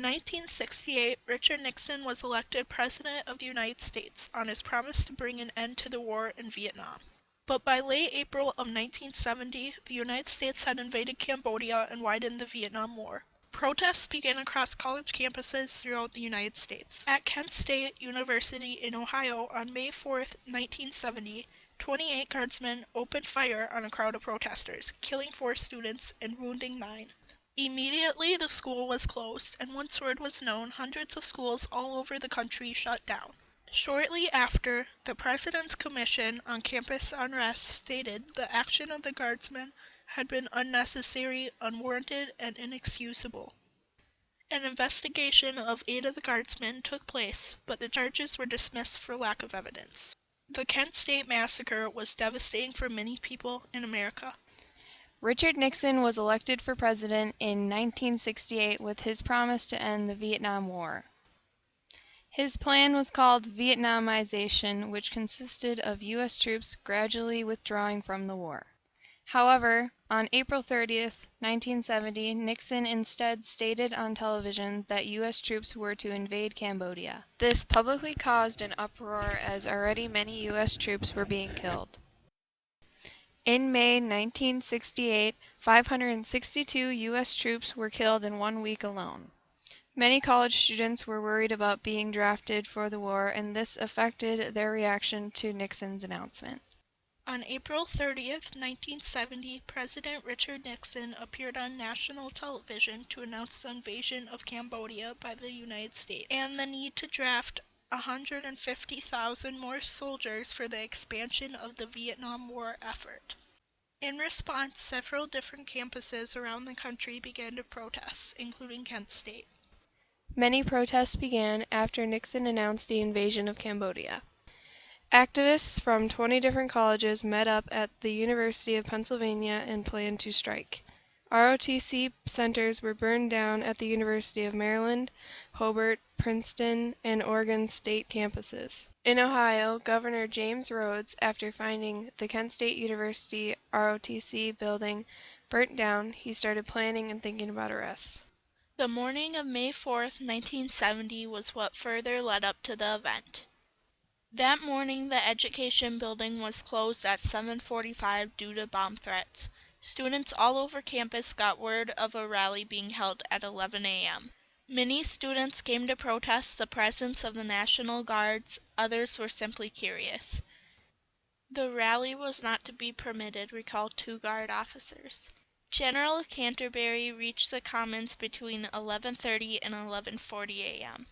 1968, Richard Nixon was elected President of the United States on his promise to bring an end to the war in Vietnam. But by late April of 1970, the United States had invaded Cambodia and widened the Vietnam War. Protests began across college campuses throughout the United States. At Kent State University in Ohio on May 4, 1970, 28 guardsmen opened fire on a crowd of protesters, killing 4 students and wounding 9. Immediately, the school was closed, and once word was known, hundreds of schools all over the country shut down. Shortly after, the President's Commission on Campus Unrest stated the action of the guardsmen had been unnecessary, unwarranted, and inexcusable. An investigation of 8 of the guardsmen took place, but the charges were dismissed for lack of evidence. The Kent State Massacre was devastating for many people in America. Richard Nixon was elected for president in 1968 with his promise to end the Vietnam War. His plan was called Vietnamization, which consisted of U.S. troops gradually withdrawing from the war. However, on April 30th, 1970, Nixon instead stated on television that U.S. troops were to invade Cambodia. This publicly caused an uproar as already many U.S. troops were being killed. In May 1968, 562 U.S. troops were killed in 1 week alone. Many college students were worried about being drafted for the war, and this affected their reaction to Nixon's announcement. On April 30th, 1970, President Richard Nixon appeared on national television to announce the invasion of Cambodia by the United States and the need to draft 150,000 more soldiers for the expansion of the Vietnam War effort. In response, several different campuses around the country began to protest, including Kent State. Many protests began after Nixon announced the invasion of Cambodia. Activists from 20 different colleges met up at the University of Pennsylvania and planned to strike. ROTC centers were burned down at the University of Maryland, Hobart, Princeton, and Oregon State campuses. In Ohio, Governor James Rhodes, after finding the Kent State University ROTC building burnt down, he started planning and thinking about arrests. The morning of May 4th, 1970 was what further led up to the event. That morning, the education building was closed at 7:45 due to bomb threats. Students all over campus got word of a rally being held at 11 a.m. Many students came to protest the presence of the National Guards, others were simply curious. The rally was not to be permitted, recalled 2 guard officers. General Canterbury reached the Commons between 11:30 and 11:40 a.m.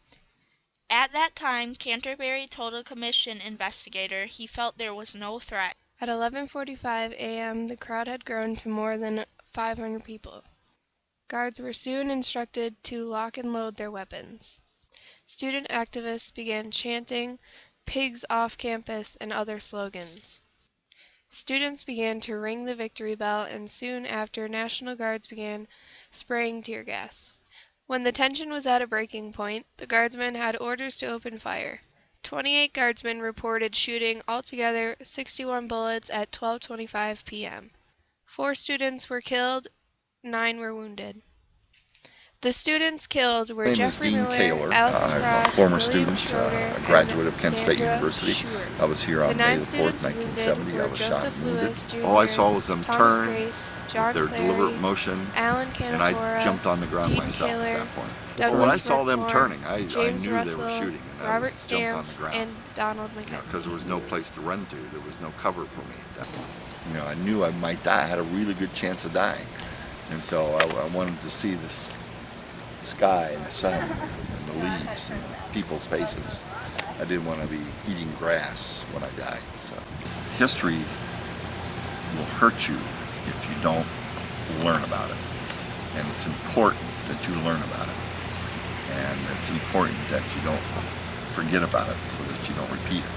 At that time, Canterbury told a commission investigator he felt there was no threat. At 11:45 a.m., the crowd had grown to more than 500 people. Guards were soon instructed to lock and load their weapons. Student activists began chanting, "Pigs off campus," and other slogans. Students began to ring the victory bell, and soon after, National Guards began spraying tear gas. When the tension was at a breaking point, the guardsmen had orders to open fire. 28 guardsmen reported shooting altogether 61 bullets at 12:25 p.m. 4 students were killed, 9 were wounded. The students killed were Jeffrey Mueller, Allison I'm a Cross, former William student, Schroeder, a graduate of and Kent State Sandra University. Schuer. I was here The on May 9 the 4th, students wounded 1970. I were was shot Joseph and wounded. Lewis, Jr., All I saw was them Thomas turn Grace, with John their Clary, deliberate motion, Alan and I Canafora, jumped on the ground Dean myself Taylor, at that point. Douglas When I saw them Rickmore, turning, I James knew they Russell, were shooting, and I Robert was jumped on the Stamps, ground. and Donald McKenzie. Because there was no place to run to. There was no cover for me at that point. I knew I might die. I had a really good chance of dying. And so I wanted to see this sky and the sun and the leaves and people's faces. I didn't want to be eating grass when I died. So history will hurt you if you don't learn about it. And it's important that you learn about it. And it's important that you don't forget about it so that you don't repeat it.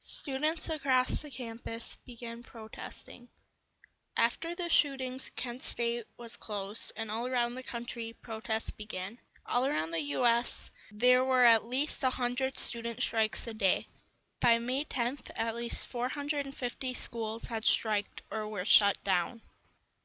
Students across the campus began protesting. After the shootings, Kent State was closed, and all around the country, protests began. All around the U.S., there were at least 100 student strikes a day. By May 10th, at least 450 schools had striked or were shut down.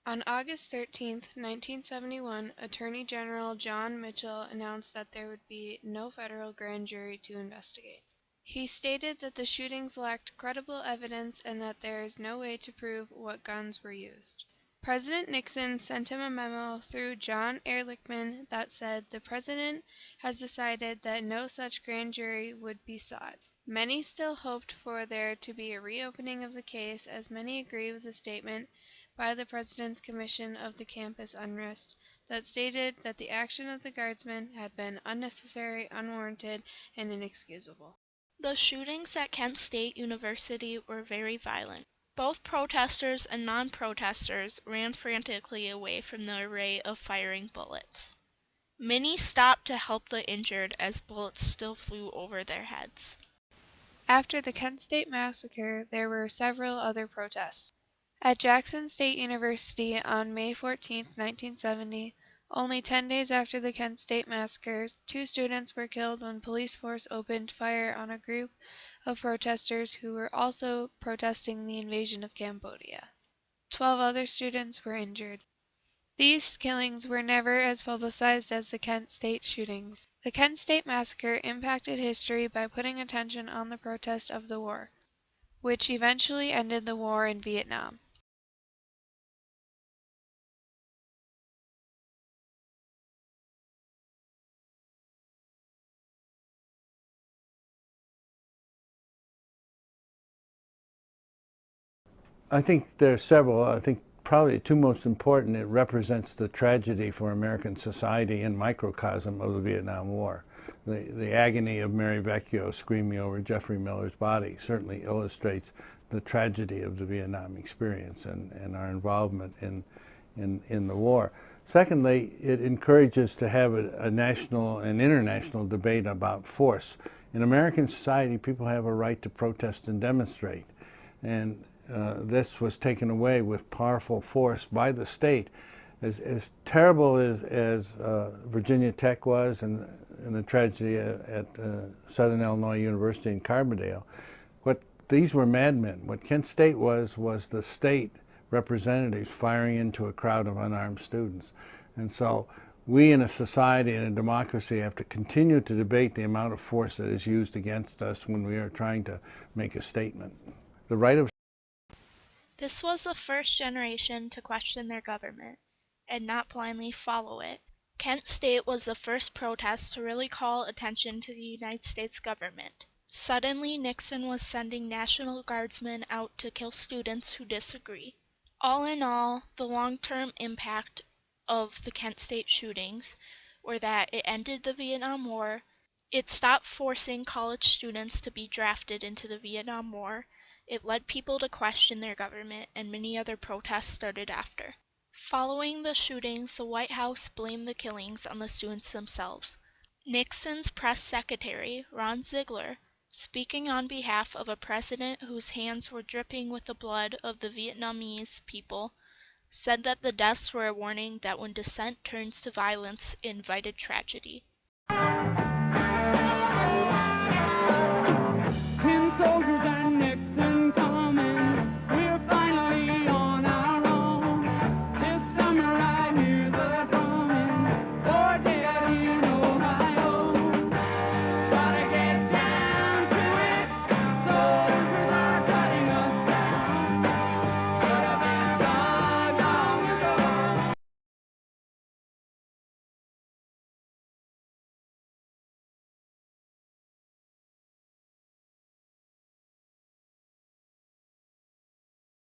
On August 13, 1971, Attorney General John Mitchell announced that there would be no federal grand jury to investigate. He stated that the shootings lacked credible evidence and that there is no way to prove what guns were used. President Nixon sent him a memo through John Ehrlichman that said the president has decided that no such grand jury would be sought. Many still hoped for there to be a reopening of the case, as many agree with the statement by the President's Commission of the Campus Unrest that stated that the action of the guardsmen had been unnecessary, unwarranted, and inexcusable. The shootings at Kent State University were very violent. Both protesters and non-protesters ran frantically away from the array of firing bullets. Many stopped to help the injured as bullets still flew over their heads. After the Kent State Massacre, there were several other protests. At Jackson State University on May 14, 1970, only 10 days after the Kent State Massacre, 2 students were killed when police force opened fire on a group of protesters who were also protesting the invasion of Cambodia. 12 other students were injured. These killings were never as publicized as the Kent State shootings. The Kent State Massacre impacted history by putting attention on the protest of the war, which eventually ended the war in Vietnam. I think there are several. I think probably the 2 most important, it represents the tragedy for American society and microcosm of the Vietnam War. The agony of Mary Vecchio screaming over Jeffrey Miller's body certainly illustrates the tragedy of the Vietnam experience and our involvement in the war. Secondly, it encourages to have a national and international debate about force. In American society, people have a right to protest and demonstrate. And this was taken away with powerful force by the state. As terrible as Virginia Tech was and the tragedy at Southern Illinois University in Carbondale, these were madmen. What Kent State was the state representatives firing into a crowd of unarmed students. And so we in a society and a democracy have to continue to debate the amount of force that is used against us when we are trying to make a statement. The right of This was the first generation to question their government and not blindly follow it. Kent State was the first protest to really call attention to the United States government. Suddenly, Nixon was sending National Guardsmen out to kill students who disagree. All in all, the long-term impact of the Kent State shootings were that it ended the Vietnam War, it stopped forcing college students to be drafted into the Vietnam War, it led people to question their government, and many other protests started after. Following the shootings, the White House blamed the killings on the students themselves. Nixon's press secretary, Ron Ziegler, speaking on behalf of a president whose hands were dripping with the blood of the Vietnamese people, said that the deaths were a warning that when dissent turns to violence, it invited tragedy.